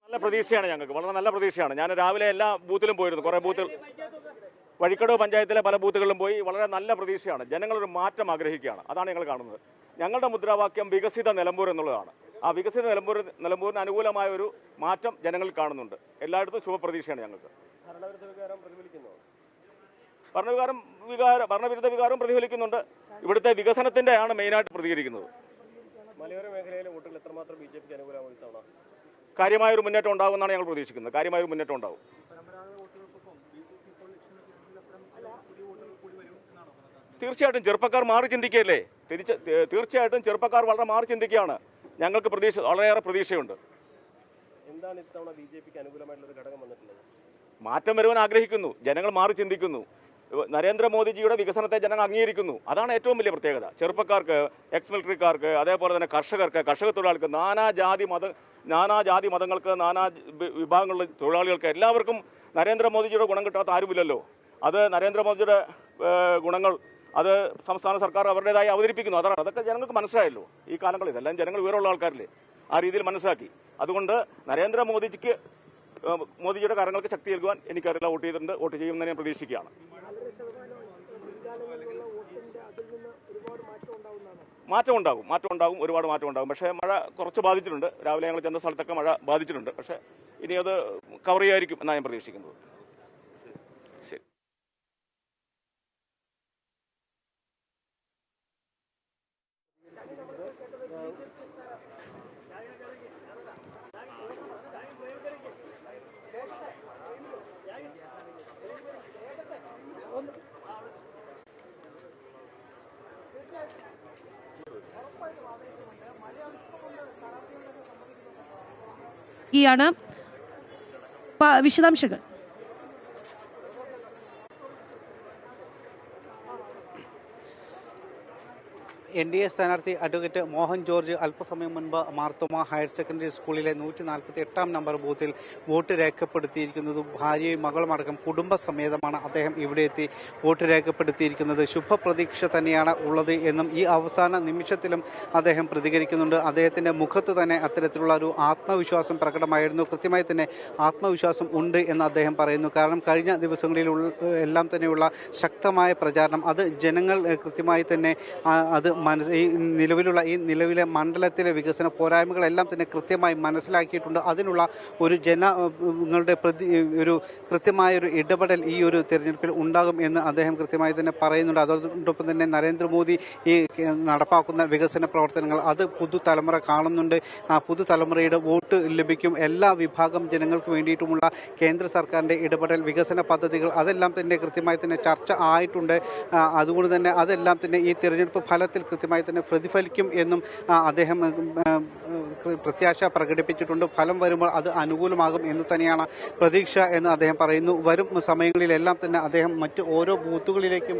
നല്ല പ്രതീക്ഷയാണ് ഞങ്ങൾക്ക്, വളരെ നല്ല പ്രതീക്ഷയാണ്. ഞാൻ രാവിലെ എല്ലാ ബൂത്തിലും പോയിരുന്നു, കുറേ ബൂത്തുകൾ വഴിക്കടവ് പഞ്ചായത്തിലെ പല ബൂത്തുകളിലും പോയി. വളരെ നല്ല പ്രതീക്ഷയാണ്. ജനങ്ങളൊരു മാറ്റം ആഗ്രഹിക്കുകയാണ്. അതാണ് ഞങ്ങൾ കാണുന്നത്. ഞങ്ങളുടെ മുദ്രാവാക്യം വികസിത നിലമ്പൂർ എന്നുള്ളതാണ്. ആ വികസിത നിലമ്പൂരിന് അനുകൂലമായ ഒരു മാറ്റം ജനങ്ങൾ കാണുന്നുണ്ട്. എല്ലായിടത്തും ശുഭപ്രതീക്ഷയാണ് ഞങ്ങൾക്ക്. ഭരണവിരുദ്ധ വികാരം പ്രതിഫലിക്കുന്നുണ്ട്. ഇവിടുത്തെ വികസനത്തിന്റെ ആണ് മെയിനായിട്ട് പ്രതികരിക്കുന്നത്. മലയോര മേഖലയിലെ വോട്ടുകൾ എത്രമാത്രം ബിജെപിക്ക് അനുകൂലമായി തവണ? കാര്യമായൊരു മുന്നേറ്റം ഉണ്ടാകുമെന്നാണ് ഞങ്ങൾ പ്രതീക്ഷിക്കുന്നത്. കാര്യമായൊരു മുന്നേറ്റം ഉണ്ടാകും. തീർച്ചയായിട്ടും ചെറുപ്പക്കാർ മാറി ചിന്തിക്കുകയല്ലേ. തീർച്ചയായിട്ടും ചെറുപ്പക്കാർ വളരെ മാറി ചിന്തിക്കുകയാണ്. ഞങ്ങൾക്ക് വളരെയേറെ പ്രതീക്ഷയുണ്ട്. എന്താണ് ഇത്തവണ ബിജെപിക്ക് അനുകൂലമായിട്ടുള്ള ഒരു ഘടകം വന്നിട്ടുള്ളത്? മാറ്റം വരുവാൻ ആഗ്രഹിക്കുന്നു. ജനങ്ങൾ മാറി ചിന്തിക്കുന്നു. നരേന്ദ്രമോദിജിയുടെ വികസനത്തെ ജനങ്ങൾ അംഗീകരിക്കുന്നു. അതാണ് ഏറ്റവും വലിയ പ്രത്യേകത. ചെറുപ്പക്കാർക്ക്, എക്സ് മിലിറ്ററിക്കാർക്ക്, അതേപോലെ തന്നെ കർഷക തൊഴിലാളികൾക്ക്, നാനാജാതി മതങ്ങൾക്ക്, നാനാ വിഭാഗങ്ങളിലെ തൊഴിലാളികൾക്ക് എല്ലാവർക്കും നരേന്ദ്രമോദിജിയുടെ ഗുണം കിട്ടാത്ത ആരുമില്ലല്ലോ. അത് നരേന്ദ്രമോദിജിയുടെ ഗുണങ്ങൾ അത് സംസ്ഥാന സർക്കാർ അവരുടേതായി അവതരിപ്പിക്കുന്നു. അതൊക്കെ ജനങ്ങൾക്ക് മനസ്സിലായല്ലോ ഈ കാലങ്ങളിൽ. ഇതെല്ലാം ജനങ്ങൾ വിവരമുള്ള ആൾക്കാരില്ലേ, ആ രീതിയിൽ മനസ്സിലാക്കി. അതുകൊണ്ട് മോദിജിയുടെ കാര്യങ്ങൾക്ക് ശക്തി നൽകുവാൻ എനിക്കറിയില്ല. വോട്ട് ചെയ്യുമെന്ന് ഞാൻ പ്രതീക്ഷിക്കുകയാണ്. മാറ്റം ഉണ്ടാകും, ഒരുപാട് മാറ്റം ഉണ്ടാകും. പക്ഷേ മഴ കുറച്ച് ബാധിച്ചിട്ടുണ്ട്. രാവിലെ ഞങ്ങൾ ചെന്ന സ്ഥലത്തൊക്കെ മഴ ബാധിച്ചിട്ടുണ്ട്. പക്ഷേ ഇനി അത് കവർ ചെയ്യായിരിക്കും എന്നാണ് ഞാൻ പ്രതീക്ഷിക്കുന്നത്. ശരി. വിശദാംശങ്ങൾ NDA സ്ഥാനാർത്ഥി അഡ്വക്കേറ്റ് മോഹൻ ജോർജ് അല്പസമയം മുൻപ് മാർത്തോമ ഹയർ സെക്കൻഡറി സ്കൂളിലെ 148 നമ്പർ ബൂത്തിൽ വോട്ട് രേഖപ്പെടുത്തിയിരിക്കുന്നതും ഭാര്യയും മകളുമടക്കം കുടുംബസമേതമാണ് അദ്ദേഹം ഇവിടെ എത്തി വോട്ട് രേഖപ്പെടുത്തിയിരിക്കുന്നത്. ശുഭപ്രതീക്ഷ തന്നെയാണ് ഉള്ളത് എന്നും ഈ അവസാന നിമിഷത്തിലും അദ്ദേഹം പ്രതികരിക്കുന്നുണ്ട്. അദ്ദേഹത്തിന്റെ മുഖത്ത് തന്നെ അത്തരത്തിലുള്ള ഒരു ആത്മവിശ്വാസം പ്രകടമായിരുന്നു. കൃത്യമായി തന്നെ ആത്മവിശ്വാസം ഉണ്ട് എന്ന് അദ്ദേഹം പറയുന്നു. കാരണം കഴിഞ്ഞ ദിവസങ്ങളിൽ എല്ലാം തന്നെയുള്ള ശക്തമായ പ്രചാരണം അത് ജനങ്ങൾ കൃത്യമായി തന്നെ അത് ഈ നിലവിലെ മണ്ഡലത്തിലെ വികസന പോരായ്മകളെല്ലാം തന്നെ കൃത്യമായി മനസ്സിലാക്കിയിട്ടുണ്ട്. അതിനുള്ള ഒരു ജനങ്ങളുടെ ഒരു കൃത്യമായൊരു ഇടപെടൽ ഈ ഒരു തെരഞ്ഞെടുപ്പിൽ ഉണ്ടാകും എന്ന് അദ്ദേഹം കൃത്യമായി തന്നെ പറയുന്നുണ്ട്. അതോടൊപ്പം തന്നെ നരേന്ദ്രമോദി ഈ നടപ്പാക്കുന്ന വികസന പ്രവർത്തനങ്ങൾ അത് പുതുതലമുറ കാണുന്നുണ്ട്. ആ പുതുതലമുറയുടെ വോട്ട് ലഭിക്കും. എല്ലാ വിഭാഗം ജനങ്ങൾക്ക് വേണ്ടിയിട്ടുമുള്ള കേന്ദ്ര സർക്കാരിൻ്റെ ഇടപെടൽ, വികസന പദ്ധതികൾ അതെല്ലാം തന്നെ കൃത്യമായി തന്നെ ചർച്ച ആയിട്ടുണ്ട്. അതുകൊണ്ട് തന്നെ അതെല്ലാം തന്നെ ഈ തിരഞ്ഞെടുപ്പ് ഫലത്തിൽ കൃത്യമായി തന്നെ പ്രതിഫലിക്കും എന്നും അദ്ദേഹം പ്രത്യാശ പ്രകടിപ്പിച്ചിട്ടുണ്ട്. ഫലം വരുമ്പോൾ അത് അനുകൂലമാകും എന്ന് തന്നെയാണ് പ്രതീക്ഷ എന്ന് അദ്ദേഹം പറയുന്നു. വരും സമയങ്ങളിലെല്ലാം തന്നെ അദ്ദേഹം മറ്റ് ഓരോ ബൂത്തുകളിലേക്കും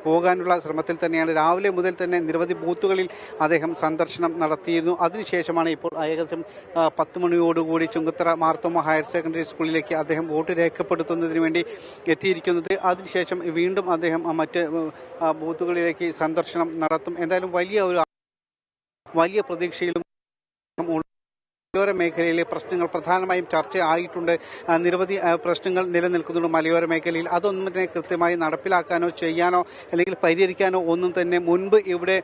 പോകാനുള്ള ശ്രമത്തിൽ തന്നെയാണ്. രാവിലെ മുതൽ തന്നെ നിരവധി ബൂത്തുകളിൽ അദ്ദേഹം സന്ദർശനം നടത്തിയിരുന്നു. അതിനുശേഷമാണ് ഇപ്പോൾ ഏകദേശം 10 മണിയോടുകൂടി ചുങ്കത്തറ മാർത്തോമ ഹയർ സെക്കൻഡറി സ്കൂളിലേക്ക് അദ്ദേഹം വോട്ട് രേഖപ്പെടുത്തുന്നതിന് വേണ്ടി എത്തിയിരിക്കുന്നത്. അതിനുശേഷം വീണ്ടും അദ്ദേഹം മറ്റ് ബൂത്തുകളിലേക്ക് സന്ദർശനം നടത്തും. എന്തായാലും വലിയ പ്രതീക്ഷയിലും മലയോര മേഖലയിലെ പ്രശ്നങ്ങൾ പ്രധാനമായും ചർച്ച ആയിട്ടുണ്ട്. നിരവധി പ്രശ്നങ്ങൾ നിലനിൽക്കുന്നുണ്ട് മലയോര മേഖലയിൽ. അതൊന്നും തന്നെ കൃത്യമായി നടപ്പിലാക്കാനോ ചെയ്യാനോ അല്ലെങ്കിൽ പരിഹരിക്കാനോ ഒന്നും തന്നെ മുൻപ് ഇവിടെ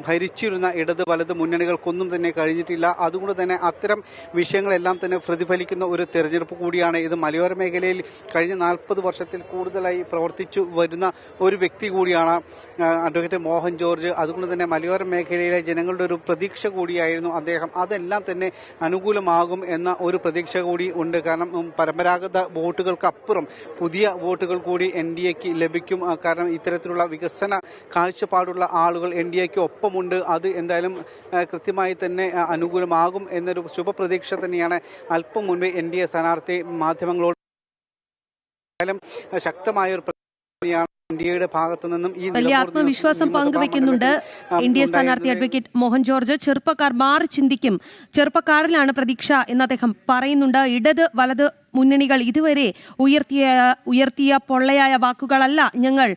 ഭരിച്ചിരുന്ന ഇടത് വലത് മുന്നണികൾക്കൊന്നും തന്നെ കഴിഞ്ഞിട്ടില്ല. അതുകൊണ്ട് തന്നെ അത്തരം വിഷയങ്ങളെല്ലാം തന്നെ പ്രതിഫലിക്കുന്ന ഒരു തെരഞ്ഞെടുപ്പ് കൂടിയാണ് ഇത്. മലയോര മേഖലയിൽ കഴിഞ്ഞ 40 വർഷത്തിൽ കൂടുതലായി പ്രവർത്തിച്ചു വരുന്ന ഒരു വ്യക്തി കൂടിയാണ് അഡ്വക്കേറ്റ് മോഹൻ ജോർജ്. അതുകൊണ്ട് തന്നെ മലയോര മേഖലയിലെ ജനങ്ങളുടെ ഒരു പ്രതീക്ഷ കൂടിയായിരുന്നു അദ്ദേഹം. അതെല്ലാം തന്നെ അനുകൂലമാകും എന്ന ഒരു പ്രതീക്ഷ കൂടി ഉണ്ട്. കാരണം പരമ്പരാഗത വോട്ടുകൾക്കപ്പുറം പുതിയ വോട്ടുകൾ കൂടി NDAക്ക് ലഭിക്കും. കാരണം ഇത്തരത്തിലുള്ള വികസന കാഴ്ചപ്പാടുള്ള ആളുകൾ NDAക്ക് ഒപ്പമുണ്ട്. അത് എന്തായാലും കൃത്യമായി തന്നെ അനുകൂലമാകും എന്നൊരു ശുഭപ്രതീക്ഷ തന്നെയാണ് അല്പം മുൻപ് NDA സ്ഥാനാർത്ഥി മാധ്യമങ്ങളോട് ശക്തമായൊരു പ്രതീക്ഷയാണ് NDAയുടെ ഭാഗത്തു നിന്നും വലിയ ആത്മവിശ്വാസം പങ്കുവെക്കുന്നുണ്ട് NDA സ്ഥാനാർത്ഥി അഡ്വക്കേറ്റ് മോഹൻ ജോർജ്. ചെറുപ്പക്കാർ മാറി ചിന്തിക്കും, ചെറുപ്പക്കാരിലാണ് പ്രതീക്ഷ എന്ന് അദ്ദേഹം പറയുന്നുണ്ട്. ഇടത് വലത് മുന്നണികൾ ഇതുവരെ ഉയർത്തിയ പൊള്ളയായ വാക്കുകളല്ല ഞങ്ങൾ